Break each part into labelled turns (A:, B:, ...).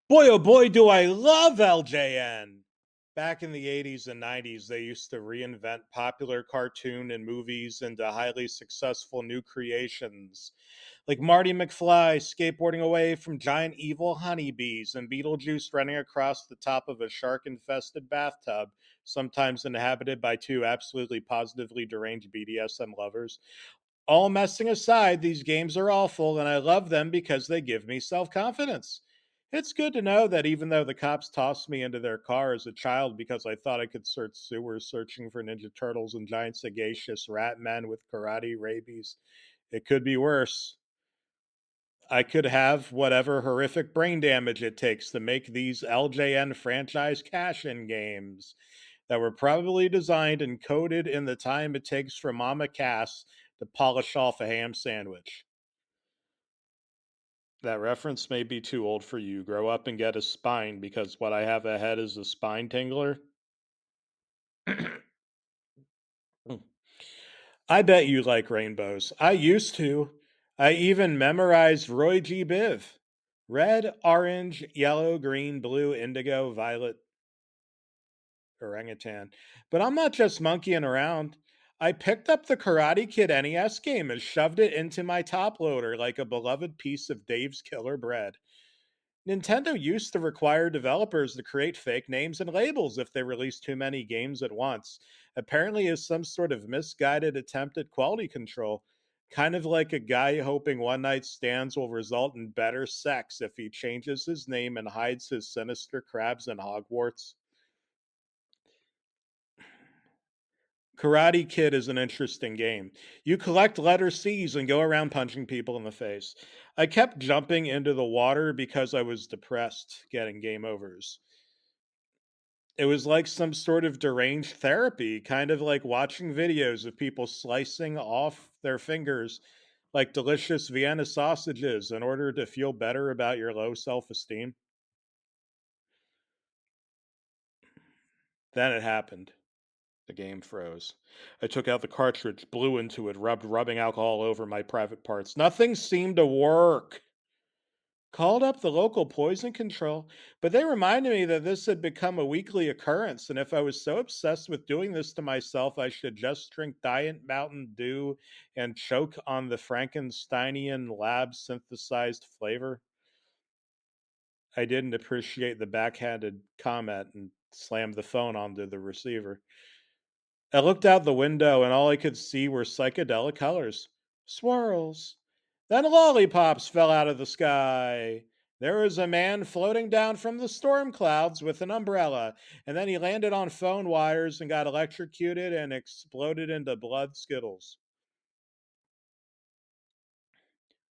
A: Boy, oh boy, do I love LJN. Back in the 80s and 90s, they used to reinvent popular cartoon and movies into highly successful new creations, like Marty McFly skateboarding away from giant evil honeybees and Beetlejuice running across the top of a shark infested bathtub, sometimes inhabited by two absolutely positively deranged BDSM lovers. All messing aside, these games are awful, and I love them because they give me self confidence. It's good to know that even though the cops tossed me into their car as a child because I thought I could search sewers searching for Ninja Turtles and giant sagacious rat men with karate rabies, it could be worse. I could have whatever horrific brain damage it takes to make these LJN franchise cash in games that were probably designed and coded in the time it takes for Mama Cass to polish off a ham sandwich. That reference may be too old for you. Grow up and get a spine because what I have ahead is a spine tingler. I bet you like rainbows. I used to. I even memorized Roy G. Biv. Red, orange, yellow, green, blue, indigo, violet, orangutan. But I'm not just monkeying around. I picked up the Karate Kid NES game and shoved it into my top loader like a beloved piece of Dave's Killer Bread. Nintendo used to require developers to create fake names and labels if they released too many games at once, apparently, as some sort of misguided attempt at quality control. Kind of like a guy hoping one night stands will result in better sex if he changes his name and hides his sinister crabs in Hogwarts. Karate Kid is an interesting game. You collect letter C's and go around punching people in the face. I kept jumping into the water because I was depressed getting game overs. It was like some sort of deranged therapy, kind of like watching videos of people slicing off their fingers like delicious Vienna sausages in order to feel better about your low self esteem. Then it happened. The game froze. I took out the cartridge, blew into it, rubbed rubbing alcohol over my private parts. Nothing seemed to work. Called up the local poison control, but they reminded me that this had become a weekly occurrence, and if I was so obsessed with doing this to myself, I should just drink Diet Mountain Dew and choke on the Frankensteinian lab synthesized flavor. I didn't appreciate the backhanded comment and slammed the phone onto the receiver. I looked out the window and all I could see were psychedelic colors. Swirls. Then lollipops fell out of the sky. There was a man floating down from the storm clouds with an umbrella, and then he landed on phone wires and got electrocuted and exploded into blood Skittles.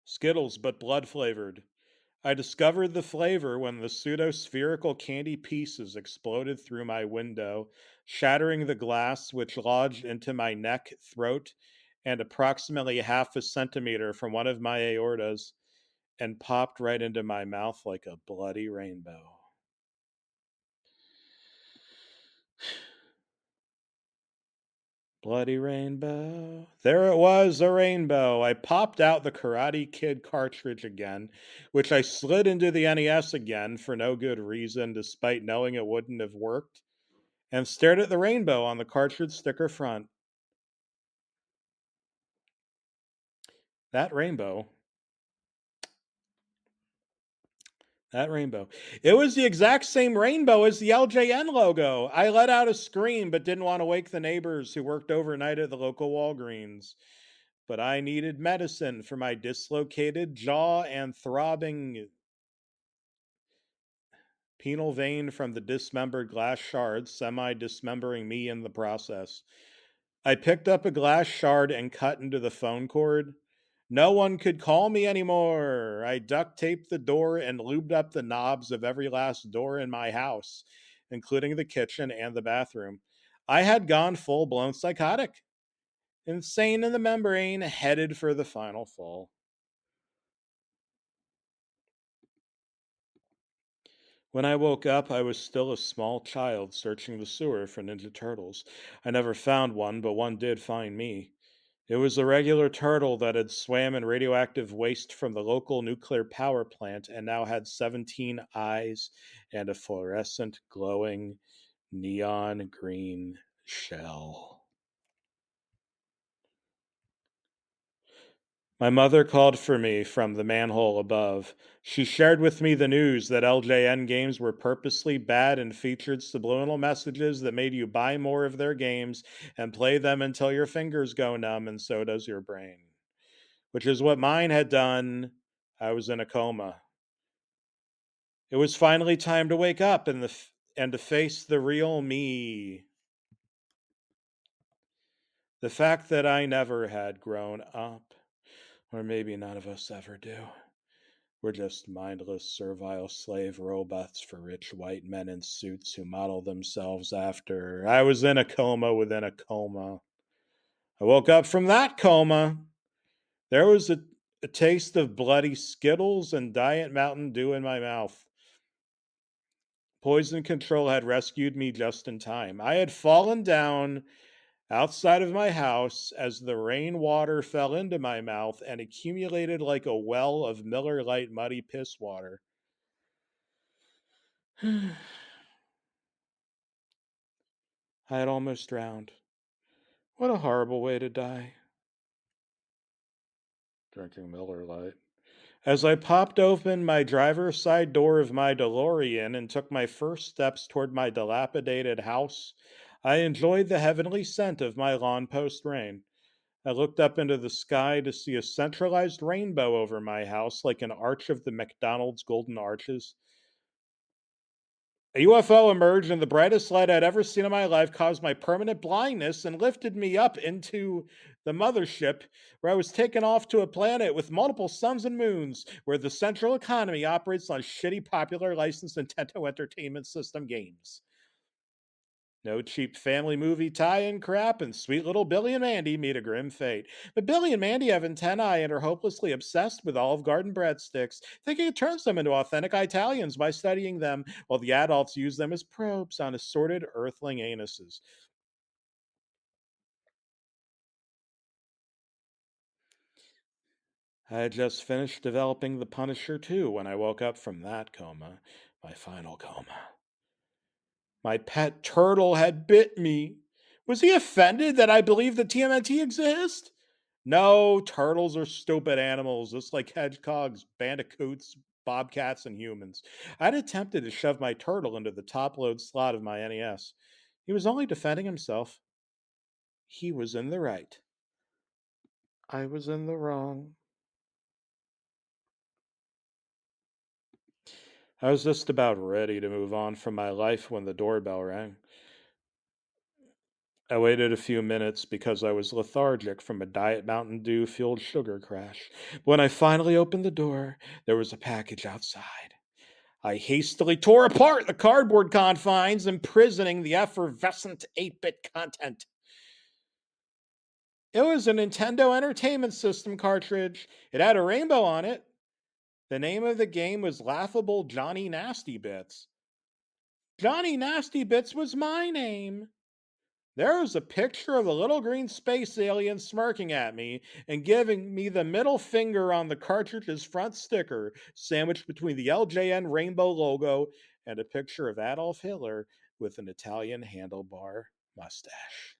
A: Skittles, but blood flavored. I discovered the flavor when the pseudo spherical candy pieces exploded through my window, shattering the glass, which lodged into my neck, throat, and approximately half a centimeter from one of my aortas, and popped right into my mouth like a bloody rainbow. Bloody rainbow. There it was, a rainbow. I popped out the Karate Kid cartridge again, which I slid into the NES again for no good reason, despite knowing it wouldn't have worked, and stared at the rainbow on the cartridge sticker front. That rainbow. That rainbow. It was the exact same rainbow as the LJN logo. I let out a scream, but didn't want to wake the neighbors who worked overnight at the local Walgreens. But I needed medicine for my dislocated jaw and throbbing penal vein from the dismembered glass shards, semi dismembering me in the process. I picked up a glass shard and cut into the phone cord. No one could call me anymore. I duct taped the door and lubed up the knobs of every last door in my house, including the kitchen and the bathroom. I had gone full blown psychotic, insane in the membrane, headed for the final fall. When I woke up, I was still a small child searching the sewer for Ninja Turtles. I never found one, but one did find me. It was a regular turtle that had swam in radioactive waste from the local nuclear power plant and now had 17 eyes and a fluorescent, glowing, neon green shell. My mother called for me from the manhole above. She shared with me the news that LJN games were purposely bad and featured subliminal messages that made you buy more of their games and play them until your fingers go numb, and so does your brain. Which is what mine had done. I was in a coma. It was finally time to wake up and to face the real me. The fact that I never had grown up, or maybe none of us ever do. We're just mindless, servile slave robots for rich white men in suits who model themselves after. I was in a coma within a coma. I woke up from that coma. There was a taste of bloody Skittles and Diet Mountain Dew in my mouth. Poison control had rescued me just in time. I had fallen down outside of my house as the rainwater fell into my mouth and accumulated like a well of Miller Lite muddy piss water. I had almost drowned. What a horrible way to die. Drinking Miller Lite. As I popped open my driver's side door of my DeLorean and took my first steps toward my dilapidated house, I enjoyed the heavenly scent of my lawn post rain. I looked up into the sky to see a centralized rainbow over my house, like an arch of the McDonald's Golden Arches. A UFO emerged, and the brightest light I'd ever seen in my life caused my permanent blindness and lifted me up into the mothership, where I was taken off to a planet with multiple suns and moons, where the central economy operates on shitty popular licensed Nintendo Entertainment System games. No cheap family movie tie-in crap, and sweet little Billy and Mandy meet a grim fate. But Billy and Mandy have antennae and are hopelessly obsessed with Olive Garden breadsticks, thinking it turns them into authentic Italians by studying them, while the adults use them as probes on assorted earthling anuses. I had just finished developing The Punisher 2 when I woke up from that coma, my final coma. My pet turtle had bit me. Was he offended that I believed that TMNT exists? No, turtles are stupid animals, just like hedgehogs, bandicoots, bobcats, and humans. I'd attempted to shove my turtle into the top load slot of my NES. He was only defending himself. He was in the right. I was in the wrong. I was just about ready to move on from my life when the doorbell rang. I waited a few minutes because I was lethargic from a Diet Mountain Dew fueled sugar crash. When I finally opened the door, there was a package outside. I hastily tore apart the cardboard confines, imprisoning the effervescent 8-bit content. It was a Nintendo Entertainment System cartridge. It had a rainbow on it. The name of the game was Laughable Johnny Nasty Bits. Johnny Nasty Bits was my name. There was a picture of a little green space alien smirking at me and giving me the middle finger on the cartridge's front sticker, sandwiched between the LJN rainbow logo and a picture of Adolf Hitler with an Italian handlebar mustache.